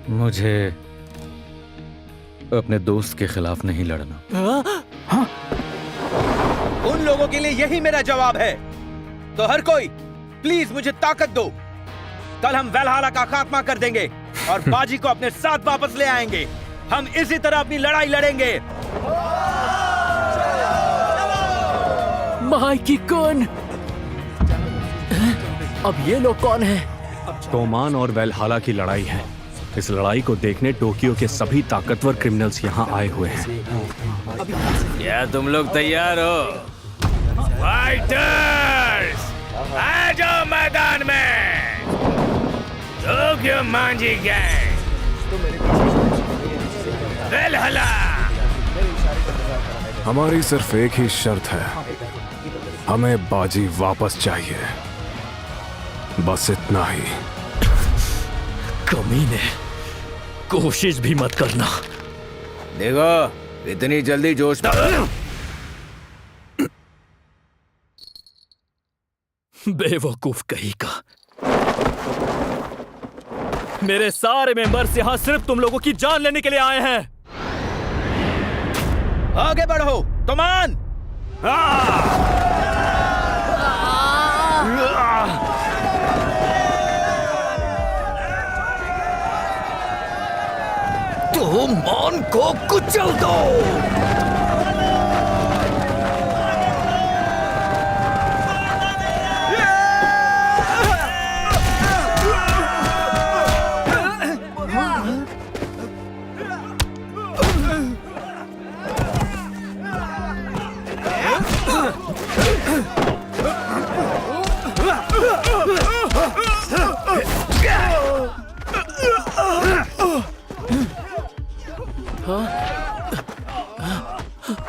मुझे अपने दोस्त के खिलाफ नहीं लड़ना। हाँ? उन लोगों के लिए यही मेरा जवाब है। तो हर कोई प्लीज मुझे ताकत दो। कल हम वैल्हाला का खात्मा कर देंगे और बाजी को अपने साथ वापस ले आएंगे। हम इसी तरह अपनी लड़ाई लड़ेंगे। माइकी कौन? अब ये लोग कौन हैं? तोमान और वैल्हाला की लड़ाई है। इस लड़ाई को देखने टोक्यो के सभी ताकतवर क्रिमिनल्स यहाँ आए हुए हैं। क्या तुम लोग तैयार हो? फाइटर्स, आ जाओ मैदान में। Tokyo Manji gang, Valhalla. हमारी सिर्फ एक ही शर्त है, हमें बाजी वापस चाहिए, बस इतना ही। कमीने, कोशिश भी मत करना। देखो, इतनी जल्दी जोश में बेवकूफ कहीं का। मेरे सारे मेंबर्स यहाँ सिर्फ तुम लोगों की जान लेने के लिए आए हैं। आगे बढ़ो, तोमान। तोमान को कुचल दो।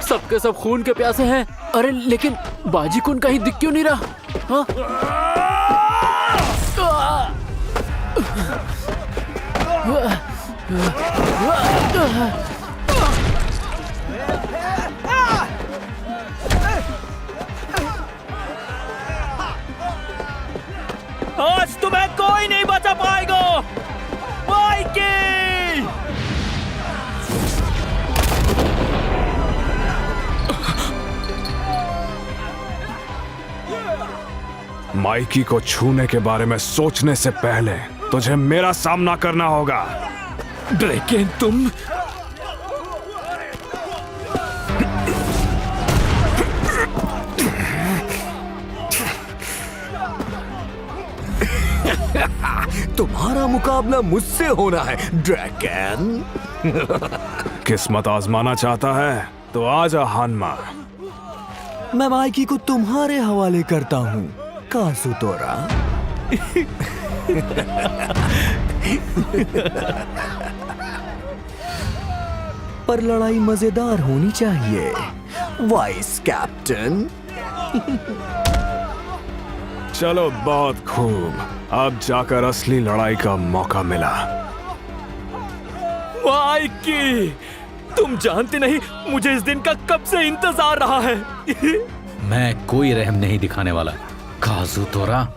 सबके सब खून के प्यासे हैं। अरे लेकिन बाजी कुन कहीं दिख क्यों नहीं रहा? हाँ? आज तुम्हें कोई नहीं बचा पाएगा, माइकी। माइकी को छूने के बारे में सोचने से पहले तुझे मेरा सामना करना होगा। लेकिन तुम तुम्हारा मुकाबला मुझसे होना है ड्रैगन। किस्मत आजमाना चाहता है तो आजा हानमा। मैं माइकी को तुम्हारे हवाले करता हूँ काजुतोरा। पर लड़ाई मजेदार होनी चाहिए वाइस कैप्टन। चलो बहुत खूब, अब जाकर असली लड़ाई का मौका मिला। माइकी, तुम जानते नहीं मुझे इस दिन का कब से इंतजार रहा है। मैं कोई रहम नहीं दिखाने वाला, काजुतोरा।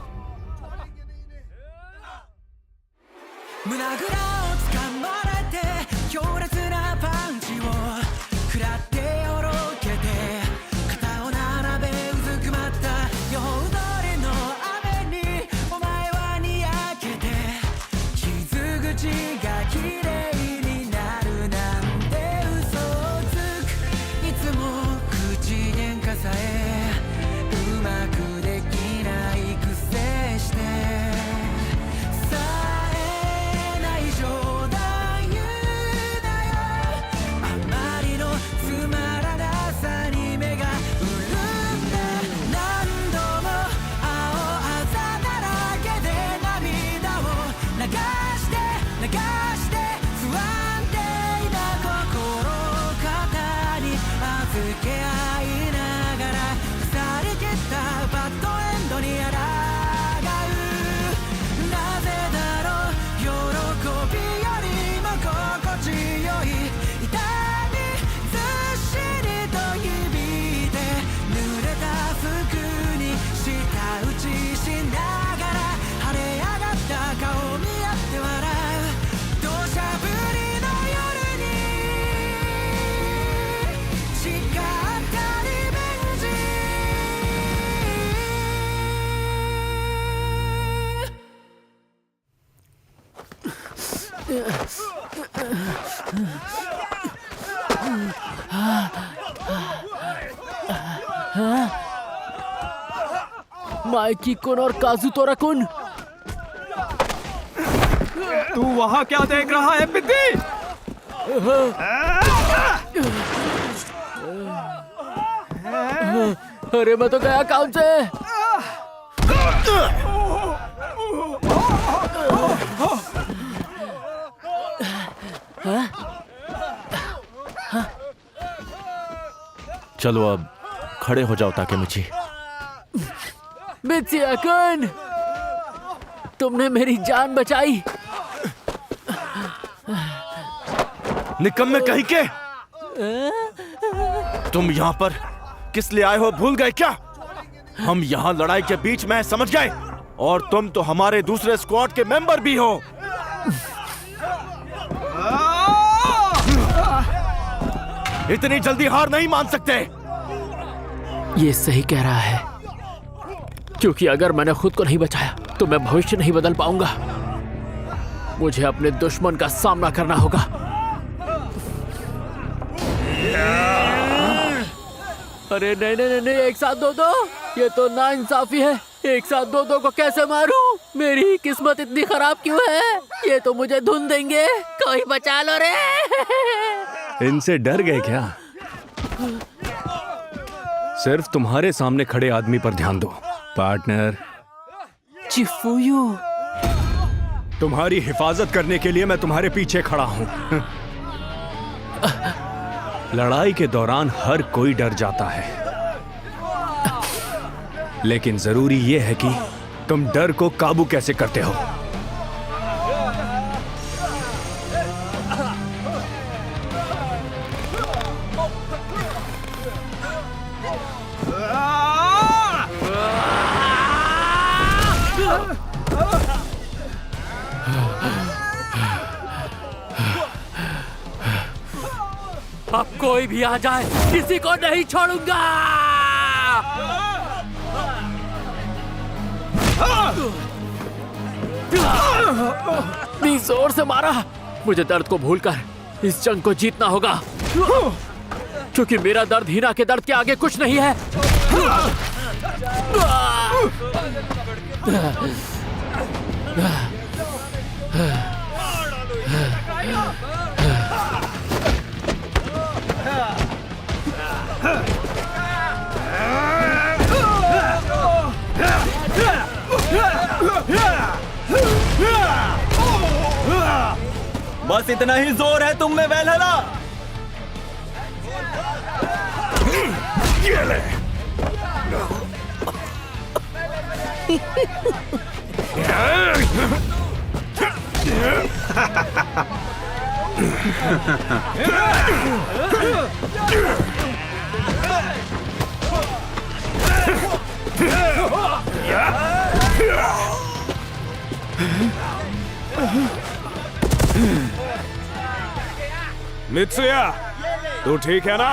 माइकी कुन और काजुतोरा कुन, तू वहां क्या देख रहा है पिद्दी? अरे मैं तो गया काम से। चलो अब खड़े हो जाओ ताकेमिची। मित्सुया कुन, तुमने मेरी जान बचाई। निकम्मे कहीं के, तुम यहाँ पर किस लिए आए हो भूल गए क्या? हम यहाँ लड़ाई के बीच में समझ गए, और तुम तो हमारे दूसरे स्क्वाड के मेंबर भी हो। इतनी जल्दी हार नहीं मान सकते। ये सही कह रहा है, क्योंकि अगर मैंने खुद को नहीं बचाया तो मैं भविष्य नहीं बदल पाऊंगा। मुझे अपने दुश्मन का सामना करना होगा। अरे नहीं नहीं नहीं, एक साथ दो, ये तो नाइंसाफी है। एक साथ दो को कैसे मारूं? मेरी किस्मत इतनी खराब क्यों है? ये तो मुझे धुन देंगे। कोई बचा लो रे। इनसे डर गए क्या? सिर्फ तुम्हारे सामने खड़े आदमी पर ध्यान दो पार्टनर। चिफुयू, तुम्हारी हिफाजत करने के लिए मैं तुम्हारे पीछे खड़ा हूं। लड़ाई के दौरान हर कोई डर जाता है, लेकिन जरूरी यह है कि तुम डर को काबू कैसे करते हो। अब कोई भी आ जाए, किसी को नहीं छोड़ूंगा। इतनी जोर से मारा। मुझे दर्द को भूलकर इस जंग को जीतना होगा, क्योंकि मेरा दर्द हीना के दर्द के आगे कुछ नहीं है। बस इतना ही जोर है तुम में वैलहला। ये ले। मित्सुया, तू ठीक है ना?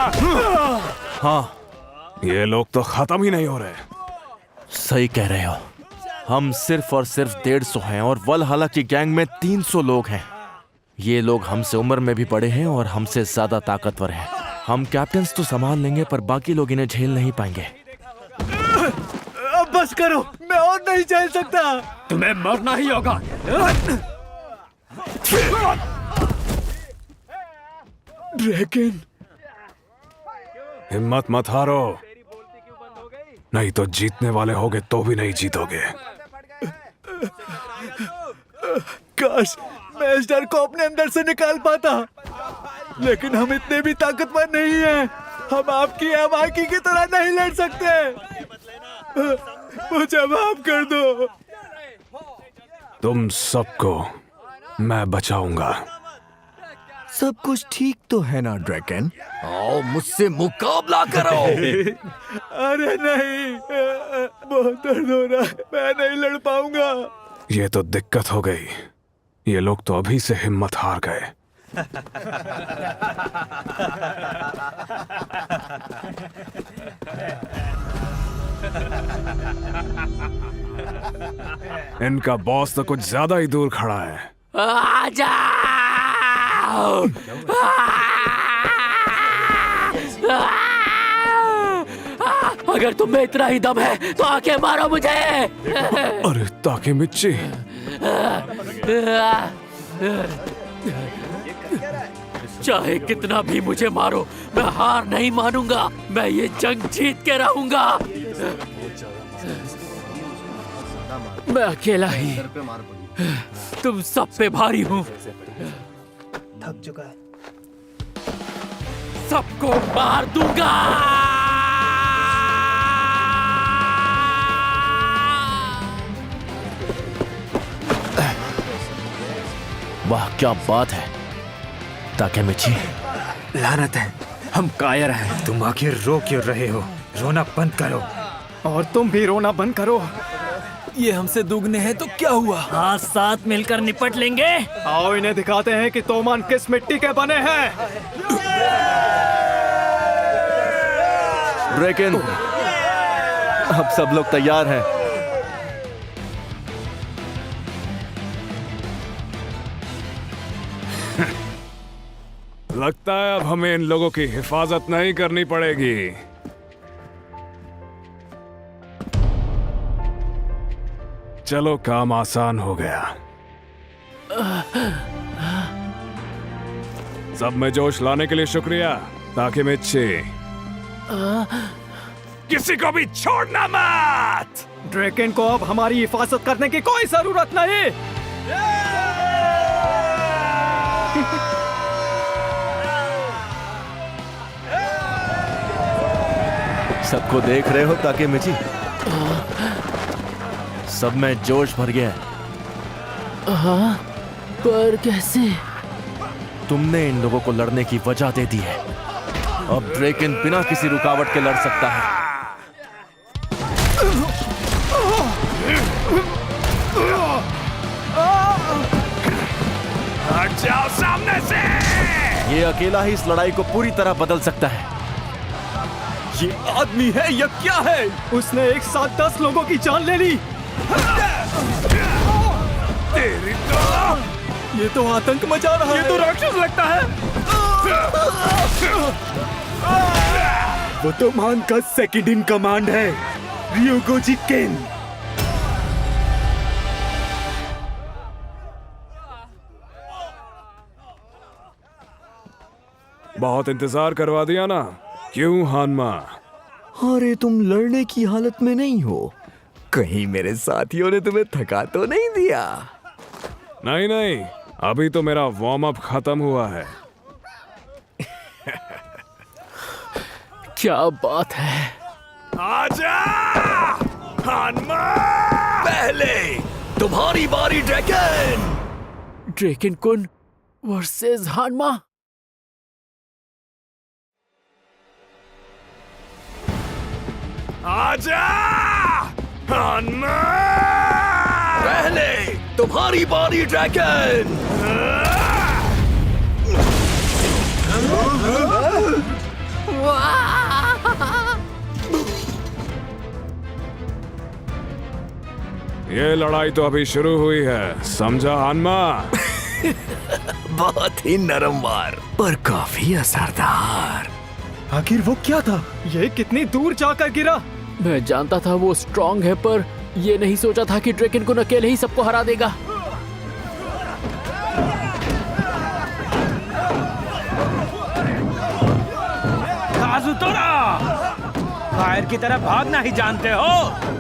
हाँ, ये लोग तो खत्म ही नहीं हो रहे। सही कह रहे हो। हम सिर्फ और सिर्फ 150 हैं और वलहला की गैंग में 300 लोग हैं। ये लोग हमसे उम्र में भी बड़े हैं और हमसे ज्यादा ताकतवर हैं। हम कैप्टन्स तो संभाल लेंगे, पर बाकी लोग इन्हें झेल नहीं पाएंगे। अब बस करो, मैं और नहीं झेल सकता। तुम्हें मरना ही होगा। ड्रैगन, हिम्मत मत हारो, नहीं तो जीतने वाले होगे तो भी नहीं जीतोगे। काश मैं इस डर को अपने अंदर से निकाल पाता, लेकिन हम इतने भी ताकतवर नहीं हैं। हम आपकी आवाज़ की तरह नहीं लड़ सकते। मुझे माफ कर दो। तुम सबको मैं बचाऊंगा। सब कुछ ठीक तो है ना ड्रैगन? आओ मुझसे मुकाबला करो। अरे नहीं, बहुत दर्द हो रहा है, मैं नहीं लड़ पाऊंगा। ये तो दिक्कत हो गई। ये लोग तो अभी से हिम्मत हार गए। इनका बॉस तो कुछ ज्यादा ही दूर खड़ा है। आजा। अगर तुम में इतना ही दम है तो आके मारो मुझे। अरे ताकेमिची, चाहे कितना भी मुझे मारो, मैं हार नहीं मानूंगा। मैं ये जंग जीत के रहूंगा। मैं अकेला ही तुम सब पे भारी हूँ। थक चुका है। सबको मार दूंगा। वाह क्या बात है ताकेमिची। लानत है, हम कायर हैं। तुम आखिर रो क्यों रहे हो? रोना बंद करो। और तुम भी रोना बंद करो। ये हमसे दुगने हैं तो क्या हुआ? हाँ, साथ मिलकर निपट लेंगे। आओ इन्हें दिखाते हैं कि तोमान किस मिट्टी के बने हैं। ड्रैकन, अब सब लोग तैयार हैं। लगता है अब हमें इन लोगों की हिफाजत नहीं करनी पड़ेगी। चलो, काम आसान हो गया। सब में जोश लाने के लिए शुक्रिया ताकेमिची। किसी को भी छोड़ना मत। ड्रैकन को अब हमारी हिफाजत करने की कोई जरूरत नहीं। सबको देख रहे हो ताकेमिची? सब में जोश भर गया है। हाँ, पर कैसे? तुमने इन लोगों को लड़ने की वजह दे दी है। अब ड्रैकन बिना किसी रुकावट के लड़ सकता है। हट जाओ सामने से। ये अकेला ही इस लड़ाई को पूरी तरह बदल सकता है। ये आदमी है या क्या है? उसने एक साथ 10 लोगों की जान ले ली। तेरी तो ये तो आतंक मचा रहा है। ये तो राक्षस लगता है। वो तो मान का सेकंड इन कमांड है, ryugoji ken। बहुत इंतजार करवा दिया ना? क्यों हानमा? अरे तुम लड़ने की हालत में नहीं हो? कहीं मेरे साथियों ने तुम्हें थका तो नहीं दिया? नहीं नहीं, अभी तो मेरा वार्म अप खत्म हुआ है। क्या बात है। आजा हानमा। पहले तुम्हारी बारी ड्रैगन। ड्रैकन कुन वर्सेस हानमा। आजा हानमा। पहले तुम्हारी बारी ड्रैगन। ये लड़ाई तो अभी शुरू हुई है, समझा हानमा? बहुत ही नरम वार पर काफी असरदार। आखिर वो क्या था? ये कितनी दूर जाकर गिरा? मैं जानता था वो स्ट्रांग है, पर ये नहीं सोचा था कि ड्रैकन कुन अकेले ही सबको हरा देगा। काजुतोरा, फायर की तरह भागना ही जानते हो।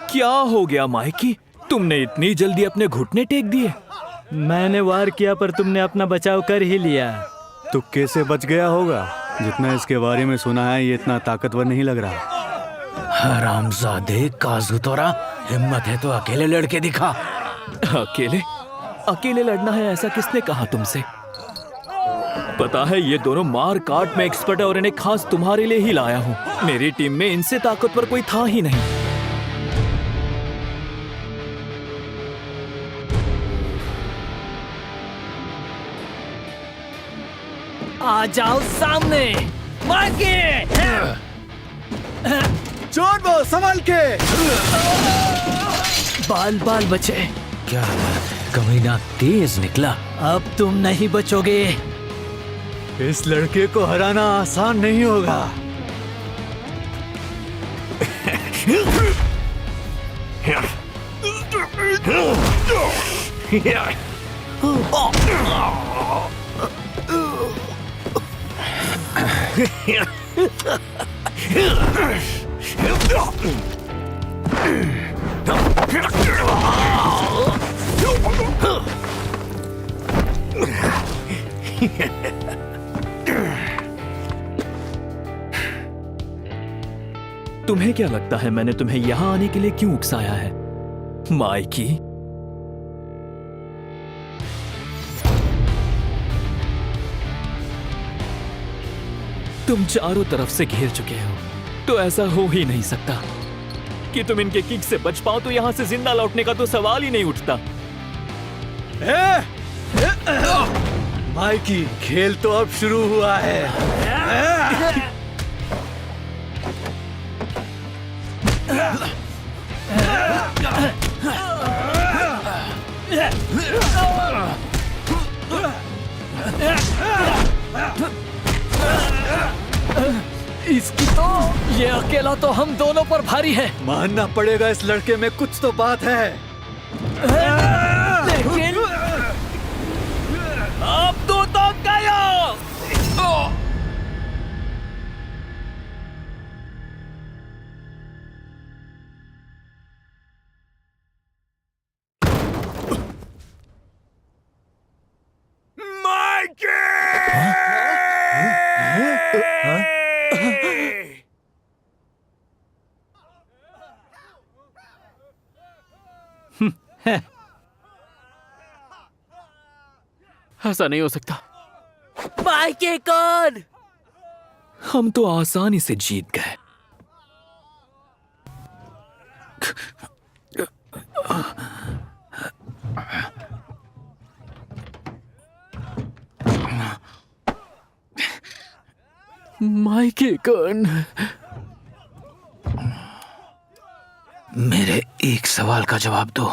क्या हो गया माइकी? तुमने इतनी जल्दी अपने घुटने टेक दिए? मैंने वार किया पर तुमने अपना बचाव कर ही लिया। तो कैसे बच गया होगा? जितना इसके बारे में सुना है, ये इतना ताकतवर नहीं लग रहा। हरामजादे काजुतोरा, हिम्मत है तो अकेले लड़के दिखा। अकेले? अकेले लड़ना है ऐसा किसने कहा तुमसे? पता है ये दोनों मार काट में एक्सपर्ट है और इन्हें खास तुम्हारे लिए ही लाया हूँ। मेरी टीम में इनसे ताकतवर कोई था ही नहीं। आ जाओ सामने माइकी। जोन वो संभाल के। बाल बाल बचे। क्या बात है, कमीना तेज निकला। अब तुम नहीं बचोगे। इस लड़के को हराना आसान नहीं होगा। तुम्हें क्या लगता है मैंने तुम्हें यहां आने के लिए क्यों उकसाया है, माइकी? तुम चारों तरफ से घेर चुके हो, तो ऐसा हो ही नहीं सकता कि तुम इनके किक से बच पाओ। तो यहां से जिंदा लौटने का तो सवाल ही नहीं उठता। माइकी, खेल तो अब शुरू हुआ है। इसकी तो ये अकेला तो हम दोनों पर भारी है। मानना पड़ेगा इस लड़के में कुछ तो बात है। लेकिन अब तो गया। ऐसा नहीं हो सकता। माइकी कौन? हम तो आसानी से जीत गए। माइकी कौन? मेरे एक सवाल का जवाब दो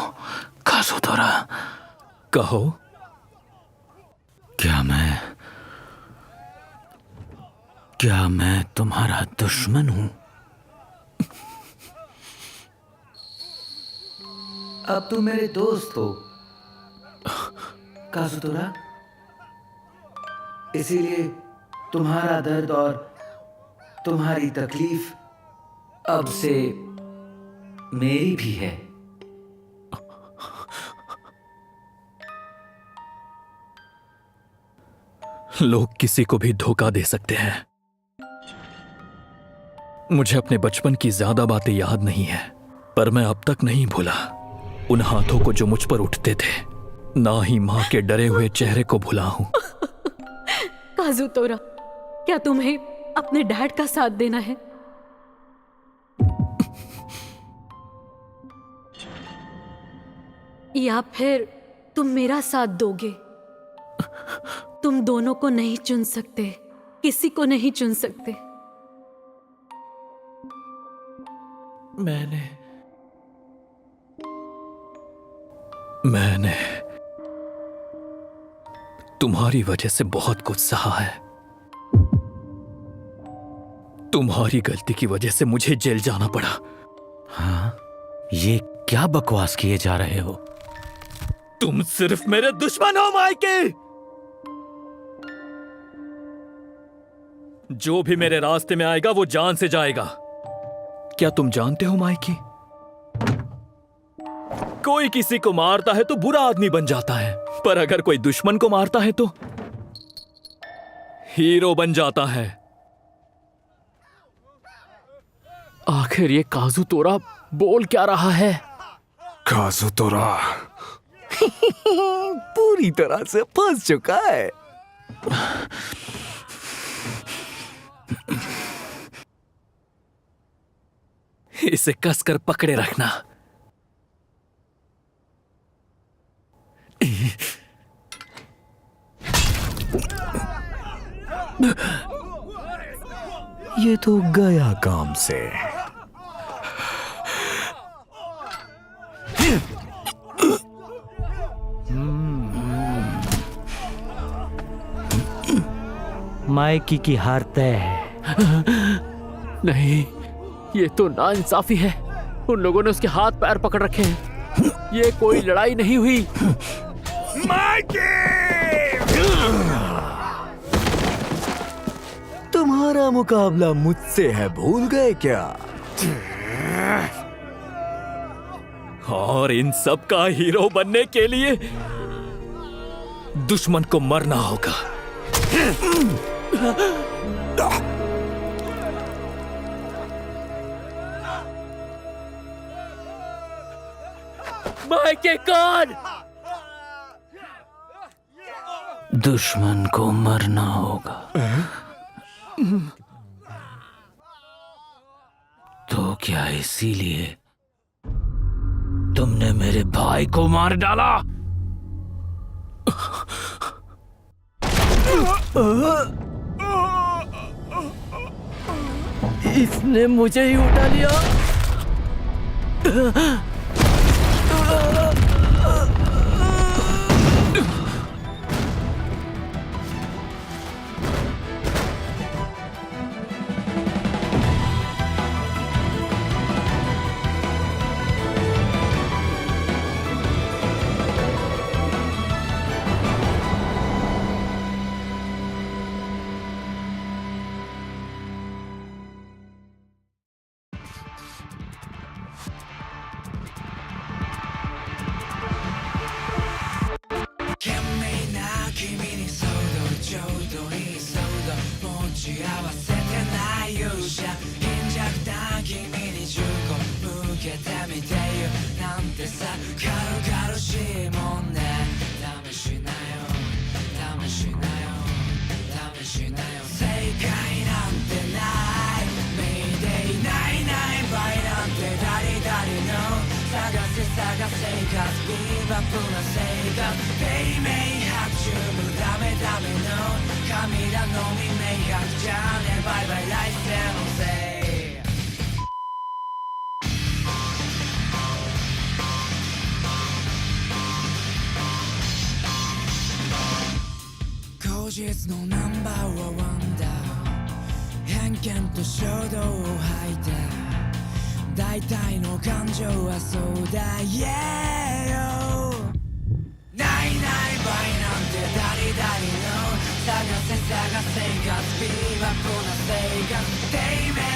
काजुतोरा। कहो। क्या मैं तुम्हारा दुश्मन हूं? अब तुम मेरे दोस्त हो काजुतोरा, इसीलिए तुम्हारा दर्द और तुम्हारी तकलीफ अब से मेरी भी है। लोग किसी को भी धोखा दे सकते हैं। मुझे अपने बचपन की ज्यादा बातें याद नहीं है, पर मैं अब तक नहीं भूला उन हाथों को जो मुझ पर उठते थे। ना ही मां के डरे हुए चेहरे को भुला हूं। काजुतोरा, क्या तुम्हें अपने डैड का साथ देना है? या फिर तुम मेरा साथ दोगे? तुम दोनों को नहीं चुन सकते, किसी को नहीं चुन सकते। मैंने तुम्हारी वजह से बहुत कुछ सहा है। तुम्हारी गलती की वजह से मुझे जेल जाना पड़ा। हाँ, ये क्या बकवास किए जा रहे हो? तुम सिर्फ मेरे दुश्मन हो माइकी। जो भी मेरे रास्ते में आएगा वो जान से जाएगा। क्या तुम जानते हो माइकी, कोई किसी को मारता है तो बुरा आदमी बन जाता है, पर अगर कोई दुश्मन को मारता है तो हीरो बन जाता है। आखिर ये काजुतोरा बोल क्या रहा है? काजुतोरा पूरी तरह से फंस चुका है। इसे कसकर पकड़े रखना। ये तो गया काम से। माइकी की हार तय है। नहीं, ये तो नाइंसाफी है। उन लोगों ने उसके हाथ पैर पकड़ रखे हैं। ये कोई लड़ाई नहीं हुई। तुम्हारा मुकाबला मुझसे है, भूल गए क्या? और इन सब का हीरो बनने के लिए दुश्मन को मरना होगा। माइके कौन? दुश्मन को मरना होगा। तो क्या इसीलिए तुमने मेरे भाई को मार डाला? इसने मुझे ही उठा लिया। They may